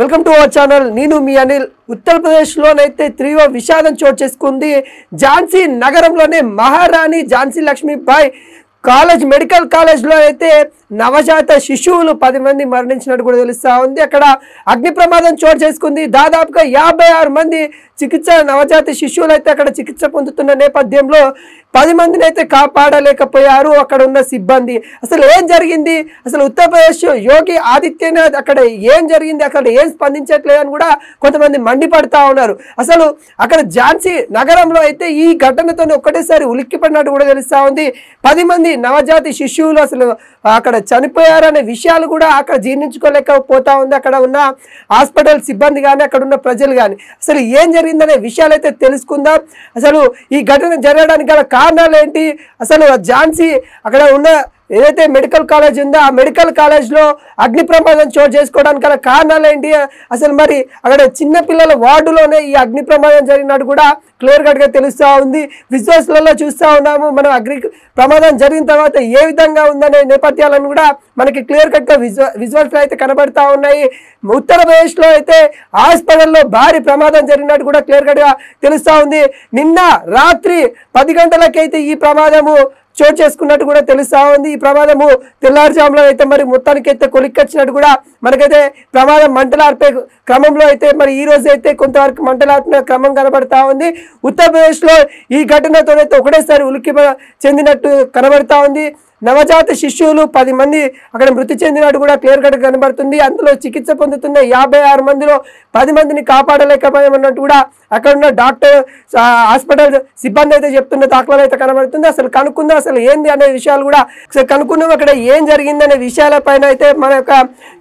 Welcome to our channel. నేను మీ అనిల్. ఉత్తరప్రదేశ్లోనైతే తీవ్ర విషాదం చోటు చేసుకుంది. ఝాన్సీ నగరంలోనే మహారాణి ఝాన్సీ లక్ష్మీబాయి కాలేజ్ మెడికల్ కాలేజ్లో అయితే నవజాత శిశువులు 10 మంది మరణించినట్టు కూడా తెలుస్తూ ఉంది. అక్కడ అగ్ని ప్రమాదం చోటు చేసుకుంది. దాదాపుగా 56 మంది నవజాత శిశువులు అయితే అక్కడ చికిత్స పొందుతున్న నేపథ్యంలో 10 మందిని అయితే కాపాడలేకపోయారు అక్కడ ఉన్న సిబ్బంది. అసలు ఏం జరిగింది? అసలు ఉత్తరప్రదేశ్ యోగి ఆదిత్యనాథ్ అక్కడ ఏం జరిగింది, అక్కడ ఏం స్పందించట్లేదు అని కూడా కొంతమంది మండిపడతా ఉన్నారు. అసలు అక్కడ ఝాన్సీ నగరంలో అయితే ఈ ఘటనతో ఒక్కటేసారి ఉలిక్కిపడినట్టు కూడా తెలుస్తూ ఉంది. 10 మంది నవజాతి శిశువులు అసలు అక్కడ చనిపోయారనే విషయాలు కూడా అక్కడ జీర్ణించుకోలేకపోతా ఉంది అక్కడ ఉన్న హాస్పిటల్ సిబ్బంది కానీ అక్కడ ఉన్న ప్రజలు కానీ. అసలు ఏం జరిగిందనే విషయాలు అయితే తెలుసుకుందాం. అసలు ఈ ఘటన జరగడానికి గల కారణాలు ఏంటి, అసలు ఝాన్సీ అక్కడ ఉన్న ఏదైతే మెడికల్ కాలేజ్ ఉందో ఆ మెడికల్ కాలేజ్లో అగ్ని ప్రమాదం చోటు చేసుకోవడానికి గల కారణాలు ఏంటి, అసలు మరి అక్కడ చిన్నపిల్లల వార్డులోనే ఈ అగ్ని ప్రమాదం జరిగినట్టు కూడా క్లియర్ కట్గా తెలుస్తూ ఉంది. విజువల్స్లలో చూస్తూ ఉన్నాము. మనం అగ్ని ప్రమాదం జరిగిన తర్వాత ఏ విధంగా ఉందనే నేపథ్యాలను కూడా మనకి క్లియర్ కట్గా విజువల్స్లో అయితే కనబడతా ఉన్నాయి. ఉత్తరప్రదేశ్లో అయితే హాస్పిటల్లో భారీ ప్రమాదం జరిగినట్టు కూడా క్లియర్ కట్గా తెలుస్తూ ఉంది. నిన్న రాత్రి 10 గంటలకైతే ఈ ప్రమాదము చోటు చేసుకున్నట్టు కూడా తెలుస్తూ ఉంది. ఈ ప్రమాదము తెల్లారుజాములో అయితే మరి మొత్తానికి అయితే కొలిక్కొచ్చినట్టు కూడా మనకైతే ప్రమాదం మంటలార్పే క్రమంలో అయితే మరి ఈ రోజు అయితే కొంతవరకు మంటలార్పిన క్రమం కనబడతా ఉంది. ఉత్తరప్రదేశ్లో ఈ ఘటనతో అయితే ఒకటేసారి ఉలిక్కి చెందినట్టు కనబడతా ఉంది. నవజాత శిశువులు 10 మంది అక్కడ మృతి చెందినట్టు కూడా క్లియర్ కట్ కనబడుతుంది. అందులో చికిత్స పొందుతున్న 56 మందిలో 10 మందిని కాపాడలేకపోయామన్నట్టు కూడా అక్కడ ఉన్న డాక్టర్ హాస్పిటల్ సిబ్బంది అయితే చెప్తున్న దాఖలాలు అయితే కనబడుతుంది. అసలు కనుక్కుందాం అసలు ఏంది అనే విషయాలు కూడా కనుక్కున్నాం. అక్కడ ఏం జరిగిందనే విషయాలపైన అయితే మన యొక్క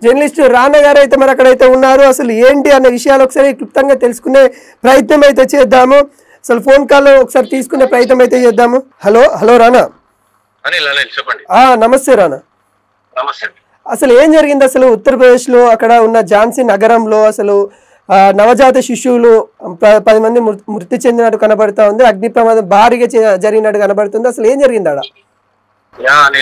జర్నలిస్ట్ రానా గారు అయితే మరి అక్కడైతే ఉన్నారు. అసలు ఏంటి అనే విషయాలు ఒకసారి క్లుప్తంగా తెలుసుకునే ప్రయత్నం అయితే చేద్దాము. అసలు ఫోన్ కాల్ ఒకసారి తీసుకునే ప్రయత్నం అయితే చేద్దాము. హలో రానా. చెప్పండి. నమస్తే రానా. నమస్తే. అసలు ఏం జరిగింది అసలు ఉత్తరప్రదేశ్ లో అక్కడ ఉన్న ఝాన్సీ నగరంలో అసలు నవజాత శిశువులు 10 మంది మృతి చెందినట్టు కనబడతా ఉంది. అగ్ని ప్రమాదం భారీగా జరిగినట్టు కనబడుతుంది. అసలు ఏం జరిగింది ఆడ?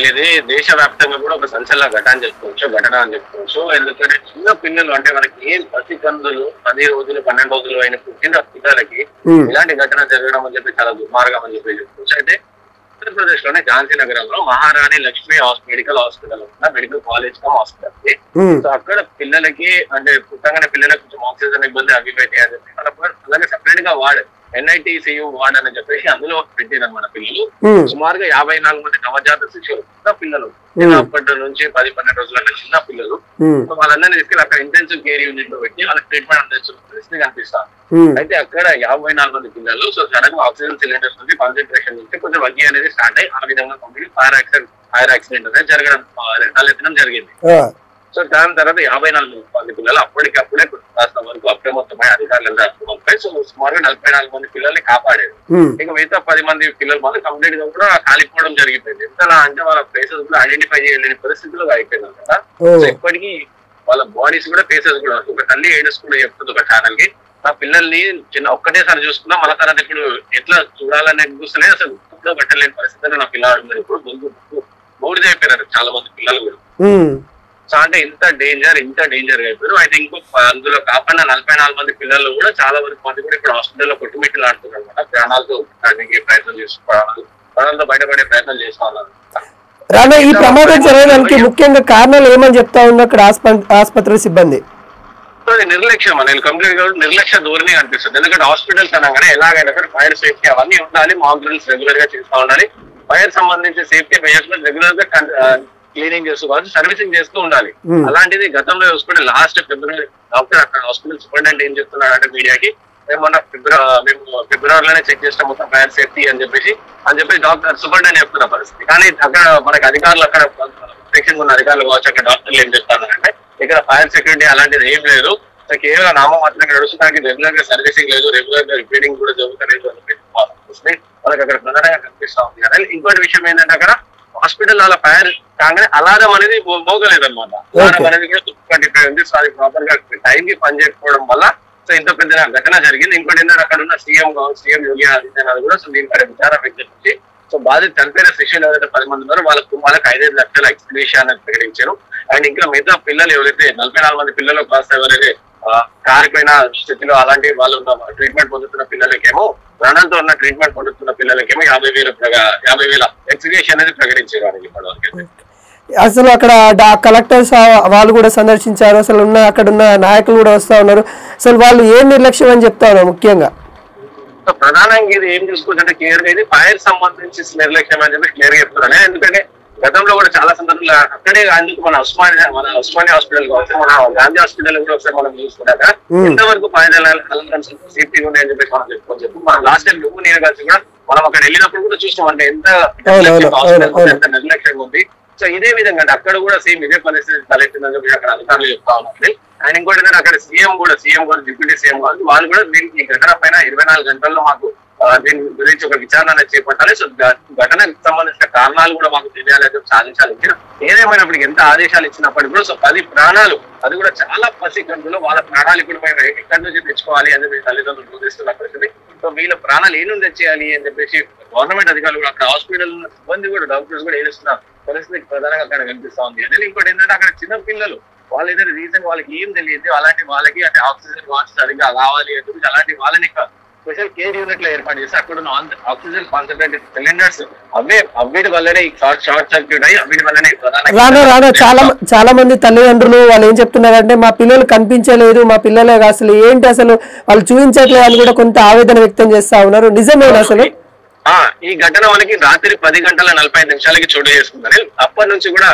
ఇది దేశవ్యాప్తంగా కూడా ఒక సంచలన ఘటన అని చెప్పుకోవచ్చు. ఎందుకంటే చిన్న పిల్లలు అంటే మనకి ఏం పసికందులు 10 రోజులు 12 రోజులు అయిన పుట్టిన పిల్లలకి ఇలాంటి ఘటన జరగడం అని చెప్పి చాలా దుర్మార్గం అని చెప్పి చెప్పుకోవచ్చు. అయితే ఉత్తరప్రదేశ్ లోనే ఝాన్సీ నగరంలో మహారాణి లక్ష్మి మెడికల్ హాస్పిటల్ ఉన్న మెడికల్ కాలేజ్ హాస్పిటల్. సో అక్కడ పిల్లలకి అంటే పుట్టగానే పిల్లలకు కొంచెం ఆక్సిజన్ ఇబ్బంది అవి పెట్టాయి అని చెప్పి అలాగే సెపరేట్ గా వార్డ్ NITCU వార్డ్ అని చెప్పేసి అందులో పెట్టిరన్నమాట. పిల్లలు సుమారుగా 54 మంది నవజాత శిశువులు చిన్న పిల్లలు అప్పటి నుంచి 10-12 రోజుల చిన్న పిల్లలు వాళ్ళందరినీ తీసుకెళ్ళి అక్కడ ఇంటెన్సివ్ కేర్ యూనిట్ లో పెట్టి వాళ్ళకి ట్రీట్మెంట్ అందిస్తున్న పరిస్థితి కనిపిస్తారు. అయితే అక్కడ 54 మంది పిల్లలు సో సడన్ ఆక్సిజన్ సిలిండర్స్ నుంచి కాన్సన్ట్రేషన్ నుంచి కొంచెం వగ్గి అనేది స్టార్ట్ అయ్యి ఆ విధంగా కంప్లీట్ ఫైర్ యాక్సిడెంట్ అనేది తలెత్తడం జరిగింది. సో దాని తర్వాత 54 మంది పిల్లలు అప్పటికప్పుడే కాస్త వరకు అప్రమత్తమై అధికారులు అప్రమత్తమై సో సుమారుగా 44 మంది పిల్లల్ని కాపాడారు. ఇక మిగతా 10 మంది పిల్లలు మాత్రం కంప్లీట్ గా కూడా కాలిపోవడం జరిగిపోయింది. ఎంతలా అంటే వాళ్ళ ప్లేసెస్ కూడా ఐడెంటిఫై చేయలేని పరిస్థితుల్లో అయిపోయింది కదా. సో ఇప్పటికీ వాళ్ళ బాడీస్ కూడా ఫేసెస్ కూడా ఒక తల్లి ఏడుసుకుంటూ చెప్తుంది ఒక ఛానల్ కి, ఆ పిల్లల్ని ఒక్కటేసారి చూసుకున్నా మన తర్వాత ఇప్పుడు ఎట్లా చూడాలనే చూస్తేనే అసలు కూడా పెట్టలేని పరిస్థితుల్లో నా పిల్లలు ఇప్పుడు బోర్డు అయిపోయినారు చాలా మంది పిల్లలు కూడా. సో అంటే ఇంత డేంజర్ అయిపోయారు. అయితే ఇంకో అందులో కాకుండా 44 మంది పిల్లలు కూడా చాలా వరకు మంది కూడా ఇప్పుడు హాస్పిటల్లో కొట్టుమిట్లు ఆడుతున్నారు అనమాట. ప్రాణాలతో ప్రయత్నం చేసుకోవాలి, ప్రాణాలతో బయటపడే ప్రయత్నం చేసుకోవాలి. రానా, ఈ ప్రమాదం జరగడానికి ముఖ్యంగా కారణాలు ఏమని చెప్తా ఉన్నా అక్కడ ఆసుపత్రి సిబ్బంది? అది నిర్లక్ష్యం అనేది కంప్లీట్ గా నిర్లక్ష్య ధోరణి అనిపిస్తుంది. ఎందుకంటే హాస్పిటల్స్ అనగానే ఎలాగైనా సరే ఫైర్ సేఫ్టీ అవన్నీ ఉండాలి, మాక్ డ్రిల్స్ రెగ్యులర్ గా చేస్తూ ఉండాలి, ఫైర్ సంబంధించి సేఫ్టీ మెజర్స్ రెగ్యులర్ గా క్లీనింగ్ చేసుకోవాలి, సర్వీసింగ్ చేస్తూ ఉండాలి. అలాంటిది గతంలో చూసుకుంటే లాస్ట్ ఫిబ్రవరి డాక్టర్ అక్కడ హాస్పిటల్ సూపరింటెండెంట్ ఏం చెప్తున్నాడంటే మీడియాకి, మేము ఫిబ్రవరిలోనే చెక్ చేస్తాం మొత్తం ఫైర్ సేఫ్టీ అని చెప్పేసి డాక్టర్ సూపరింటెండెంట్ చెప్తున్న పరిస్థితి. కానీ అక్కడ మనకి అధికారులు అక్కడ సెక్షన్ ఉన్న అధికారులు కావచ్చు అక్కడ డాక్టర్లు ఏం చెప్తారంటే ఇక్కడ ఫైర్ సెక్యూరిటీ అలాంటిది ఏం లేదు, కేవలం నామమాత్రంగా నడుస్తూ దానికి రెగ్యులర్ గా సర్వీసింగ్ లేదు, రెగ్యులర్ గా రిపేరింగ్ కూడా జరుగుతలేదు అని చెప్పి మనకి అక్కడ ప్రధానంగా కనిపిస్తా ఉంది కదా. ఇంకోటి విషయం ఏంటంటే అక్కడ హాస్పిటల్ అలా ఫైర్ కాగానే అలారం అనేది మోగలేదు అనమాట. అలారం అనేది కూడా తుప్పుకట్టిపోయింది. సో అది ప్రాపర్ గా టైం కి పనిచేయకపోవడం వల్ల సో ఇంత పెద్ద ఘటన జరిగింది. ఇంకోటి ఏంటంటే అక్కడ ఉన్న సీఎం యోగి ఆదిత్యనాథ్ కూడా సో దీనిపై విచారణ వ్యక్తం సో బాధిత చనిపోయిన శిష్యులు ఎవరైతే 10 మంది ఉన్నారో వాళ్ళకు 5 లక్షల ఎక్స్గ్రేషియా అనేది ప్రకటించారు. అండ్ ఇంకా మిగతా పిల్లలు ఎవరైతే 44 మంది పిల్లలు కాస్త ఎవరైతే కారిపోయిన స్థితిలో అలాంటి వాళ్ళు ట్రీట్మెంట్ పొందుతున్న పిల్లలకేమో, ప్రాణాలతో ఉన్న ట్రీట్మెంట్ పొందుతున్న పిల్లలకేమో 50,000 ఎక్స్గ్రేషన్ అనేది ప్రకటించారు ఇప్పటివరకు. అసలు అక్కడ కలెక్టర్స్ వాళ్ళు కూడా సందర్శించారు, అసలు అక్కడ ఉన్న నాయకులు కూడా వస్తా ఉన్నారు. అసలు వాళ్ళు ఏం నిర్లక్ష్యం అని చెప్తా ఉన్నారు ముఖ్యంగా? ప్రధానంగా ఇది ఏం చూసుకుంటే క్లియర్ గా ఇది ఫైర్ సంబంధించి నిర్లక్ష్యం అని చెప్పి క్లియర్ గా చెప్తున్నాను. ఎందుకంటే గతంలో కూడా చాలా సందర్భాలు అక్కడే అందుకు మన ఉస్మానియా హాస్పిటల్ కావచ్చు, మన గాంధీ హాస్పిటల్ కూడా ఒకసారి మనం చూసుకున్నాక ఎంతవరకు ఫైర్ సేఫ్టీ ఉన్నాయని చెప్పి మనం చెప్పుకోవచ్చు. మనం లాస్ట్ టైం నువ్వు నేను కలిసి కూడా మనం అక్కడ వెళ్ళినప్పుడు కూడా చూసినాం అంటే ఎంత నిర్లక్ష్యంగా ఉంది. సో ఇదే విధంగా అక్కడ కూడా సేమ్ ఇదే పరిస్థితి తలెత్తిందని చెప్పి అక్కడ అధికారులు చెప్తా ఉన్నారు. అండ్ ఇంకోటి ఏంటంటే అక్కడ సీఎం కూడా డిప్యూటీ సీఎం కాదు, వాళ్ళు కూడా దీనికి ఘటన పైన 24 గంటల్లో మాకు దీని గురించి ఒక విచారణ చేపట్టాలి. సో ఘటనకు సంబంధించిన కారణాలు కూడా మాకు తెలియాలని చెప్పి సాధించాలి. ఏదేమైనప్పటికీ ఎంత ఆదేశాలు ఇచ్చినప్పటికీ కూడా సో 10 ప్రాణాలు, అది కూడా చాలా పసికందులో వాళ్ళ ప్రాణాలు ఇప్పుడు మేము ఎక్కడి నుంచి తెచ్చుకోవాలి అని చెప్పి తల్లిదండ్రులు బోధిస్తున్న పరిస్థితి. సో వీళ్ళ ప్రాణాలు ఏ నుంచి తెచ్చేయాలి అని చెప్పేసి గవర్నమెంట్ అధికారులు కూడా అక్కడ హాస్పిటల్ సిబ్బంది కూడా డాక్టర్స్ కూడా ఏడుస్తున్న పరిస్థితి ప్రధానంగా అక్కడ కనిపిస్తా ఉంది. అదే ఇంకోటి ఏంటంటే అక్కడ చిన్న పిల్లలు వాళ్ళు ఏదైనా రీజన్ వాళ్ళకి ఏం తెలియదు, అలాంటి వాళ్ళకి అంటే ఆక్సిజన్ వాచ్ సరిగ్గా కావాలి అని చెప్పి అలాంటి వాళ్ళని స్పెషల్ కేర్ యూనిట్ లో ఏర్పాటు చేసి అక్కడ ఉన్న ఆక్సిజన్ కాన్సన్ట్రేటెడ్ సిలిండర్స్ అవిటి వల్లనే షార్ట్ సర్క్యూట్ అయ్యి అవిటి వల్లనే చాలా మంది తల్లిదండ్రులు వాళ్ళు ఏం చెప్తున్నారంటే మా పిల్లలు కనిపించలేదు, మా పిల్లలే అసలు ఏంటి అసలు వాళ్ళు చూపించట్లేదు అని కూడా కొంత ఆవేదన వ్యక్తం చేస్తా ఉన్నారు. నిజమేనా అసలు? ఈ ఘటన మనకి రాత్రి 10:45 చోటు చేసుకుందని అప్పటి నుంచి కూడా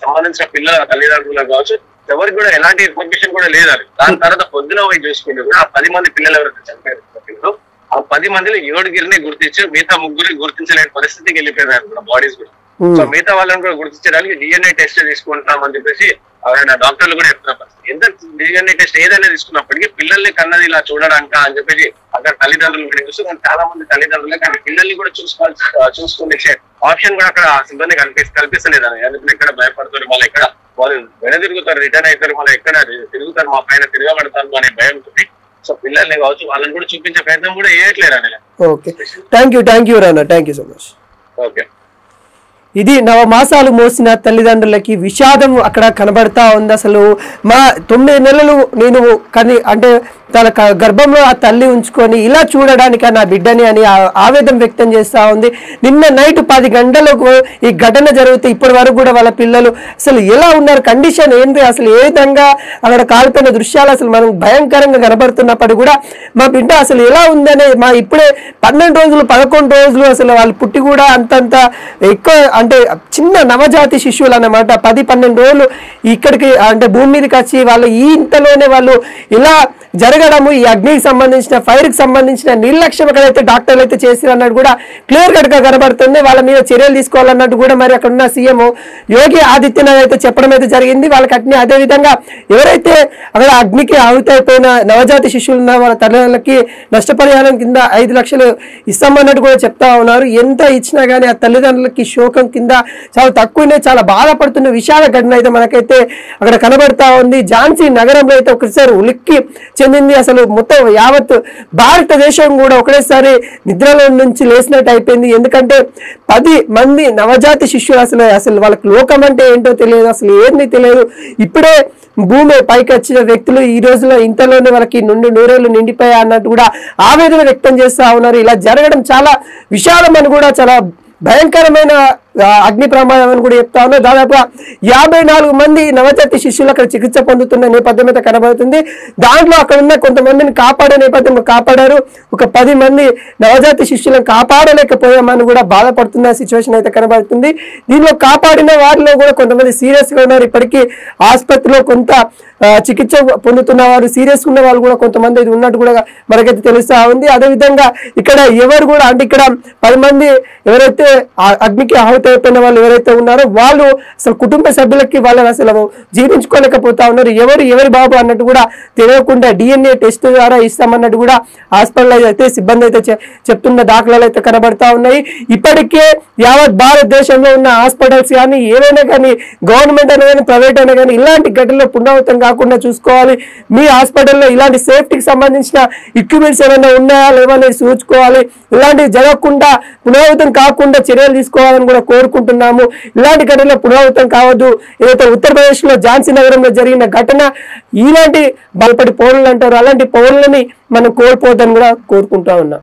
సంబంధించిన పిల్లల తల్లిదండ్రులకు కావచ్చు ఎవరికి కూడా ఎలాంటి ఇన్ఫర్మేషన్ కూడా లేదని. దాని తర్వాత పొద్దున పోయి చూసుకుంటే కూడా ఆ 10 మంది పిల్లలు ఎవరైతే చనిపోయారు ఆ 10 మందిలో 7 గుర్తించి మిగతా 3 గుర్తించలేని పరిస్థితికి వెళ్ళిపోయారు కూడా బాడీస్ కూడా. సో మిగతా వాళ్ళని కూడా గుర్తించడానికి DNA టెస్ట్ తీసుకుంటామని చెప్పేసి డాక్టర్లు కూడా చెప్తున్న పరిస్థితి. ఎంత DNA టెస్ట్ ఏదైనా తీసుకున్నప్పటికీ పిల్లల్ని కన్నది ఇలా చూడడానికి అని చెప్పేసి అక్కడ తల్లిదండ్రులు కూడా చూస్తూ చాలా మంది తల్లిదండ్రులే కానీ పిల్లల్ని కూడా చూసుకునే ఆప్షన్ కూడా అక్కడ సిబ్బంది కల్పిస్తలేదు. ఎందుకంటే ఎక్కడ భయపడుతారు, వాళ్ళు ఎక్కడ వాళ్ళు వెనదిరుగుతారు, రిటర్న్ అవుతారు, వాళ్ళు ఎక్కడ తిరుగుతారు, మా పైన తిరగబడతారు అనే భయంతో సో పిల్లల్ని కావచ్చు వాళ్ళని కూడా చూపించే ప్రయత్నం కూడా చేయట్లేదు అని. Okay, thank you Rana, thank you so much. Okay, ఇది నవమాసాలు మోసిన తల్లిదండ్రులకి విషాదం అక్కడ కనబడతా ఉంది. అసలు మా 9 నెలలు నేను అంటే తన గర్భంలో ఆ తల్లి ఉంచుకొని ఇలా చూడడానికి నా బిడ్డని అని ఆవేదన వ్యక్తం చేస్తూ ఉంది. నిన్న నైట్ 10 గంటలకు ఈ ఘటన జరిగితే ఇప్పటి వరకు కూడా వాళ్ళ పిల్లలు అసలు ఎలా ఉన్నారు, కండిషన్ ఏంటి, అసలు ఏ విధంగా అక్కడ కాలిపోయిన దృశ్యాలు అసలు మనం భయంకరంగా కనబడుతున్నప్పుడు కూడా మా బిడ్డ అసలు ఎలా ఉందనే మా ఇప్పుడే 12 రోజులు 11 రోజులు అసలు వాళ్ళు పుట్టి కూడా అంతంత ఎక్కువ అంటే చిన్న నవజాతి శిశువులు అన్నమాట. 10-12 రోజులు ఇక్కడికి అంటే భూమి మీదకి వచ్చి వాళ్ళు ఈ ఇంతలోనే వాళ్ళు ఇలా జరగడము, ఈ అగ్నికి సంబంధించిన ఫైర్కి సంబంధించిన నిర్లక్ష్యం ఎక్కడైతే డాక్టర్లు అయితే చేసిరన్నట్టు కూడా క్లియర్ కట్గా కనబడుతుంది. వాళ్ళ మీద చర్యలు తీసుకోవాలన్నట్టు కూడా మరి అక్కడ ఉన్న సీఎం యోగి ఆదిత్యనాథ్ అయితే చెప్పడం అయితే జరిగింది. వాళ్ళకి అట్నే అదేవిధంగా ఎవరైతే అక్కడ అగ్నికి ఆహుతి అయిపోయిన నవజాతి శిశువులు ఉన్న వాళ్ళ తల్లిదండ్రులకి నష్టపరిహారం కింద 5 లక్షలు ఇస్తామన్నట్టు కూడా చెప్తా ఉన్నారు. ఎంత ఇచ్చినా కానీ ఆ తల్లిదండ్రులకి శోకం కింద చాలా తక్కువనే చాలా బాధపడుతున్న విషాద ఘటన అయితే మనకైతే అక్కడ కనబడతా ఉంది. ఝాన్సీ నగరంలో అయితే ఒకసారి ఉలిక్కి చెందింది. అసలు మొత్తం యావత్ భారతదేశం కూడా ఒకటేసారి నిద్రలో నుంచి లేచినట్టు అయిపోయింది. ఎందుకంటే 10 మంది నవజాతి శిష్యులు అసలు వాళ్ళకి లోకం అంటే ఏంటో తెలియదు, అసలు ఏంది తెలియదు. ఇప్పుడే భూమి పైకి వచ్చిన వ్యక్తులు ఈ రోజులో ఇంతలోనే వాళ్ళకి నూరేళ్లు నిండిపోయా అన్నట్టు కూడా ఆవేదన వ్యక్తం చేస్తా ఉన్నారు. ఇలా జరగడం చాలా విషాదం అని కూడా చాలా భయంకరమైన అగ్ని ప్రమాదం అని కూడా చెప్తా ఉన్నారు. దాదాపుగా 54 మంది నవజాతి శిశువులు అక్కడ చికిత్స పొందుతున్న నేపథ్యం అయితే కనబడుతుంది. దాంట్లో అక్కడ ఉన్న కొంతమందిని కాపాడే నేపథ్యంలో కాపాడారు. ఒక 10 మంది నవజాతి శిశువులను కాపాడలేకపోయామని కూడా బాధపడుతున్న సిచ్యువేషన్ అయితే కనబడుతుంది. దీనిలో కాపాడిన వారిలో కూడా కొంతమంది సీరియస్గా ఉన్నారు. ఇప్పటికీ ఆసుపత్రిలో కొంత చికిత్స పొందుతున్న వారు, సీరియస్ ఉన్న వాళ్ళు కూడా కొంతమంది ఇది ఉన్నట్టు కూడా మనకైతే తెలుస్తా ఉంది. అదేవిధంగా ఇక్కడ ఎవరు కూడా అంటే ఇక్కడ 10 మంది ఎవరైతే అగ్నికి అయిపోయిన వాళ్ళు ఎవరైతే ఉన్నారో వాళ్ళు అసలు కుటుంబ సభ్యులకి వాళ్ళని అసలు జీవించుకోలేకపోతా ఉన్నారు. ఎవరి బాబు అన్నట్టు కూడా తెలియకుండా DNA టెస్ట్ ద్వారా ఇస్తామన్నట్టు కూడా హాస్పిటల్ అయితే సిబ్బంది అయితే చెప్తున్న దాఖలాలు అయితే కనబడతా ఉన్నాయి. ఇప్పటికే యావత్ భారతదేశంలో ఉన్న హాస్పిటల్స్ కానీ ఏవైనా కానీ గవర్నమెంట్ అయినా కానీ ప్రైవేట్ అయినా కానీ ఇలాంటి ఘటనలు పునరావృతం కాకుండా చూసుకోవాలి. మీ హాస్పిటల్లో ఇలాంటి సేఫ్టీకి సంబంధించిన ఎక్విప్మెంట్స్ ఏమైనా ఉన్నాయా లేవనేది చూసుకోవాలి. ఇలాంటివి జరగకుండా పునరావృతం కాకుండా చర్యలు తీసుకోవాలని కూడా కోరుకుంటున్నాము. ఇలాంటి ఘటనలు పునరావృతం కావద్దు. ఏదైతే ఉత్తరప్రదేశ్ లో ఝాన్సీ నగరంలో జరిగిన ఘటన, ఇలాంటి బలపడి పౌరులు అంటారు, అలాంటి పౌరులని మనం కోల్పోవద్దని కూడా కోరుకుంటా ఉన్నాం.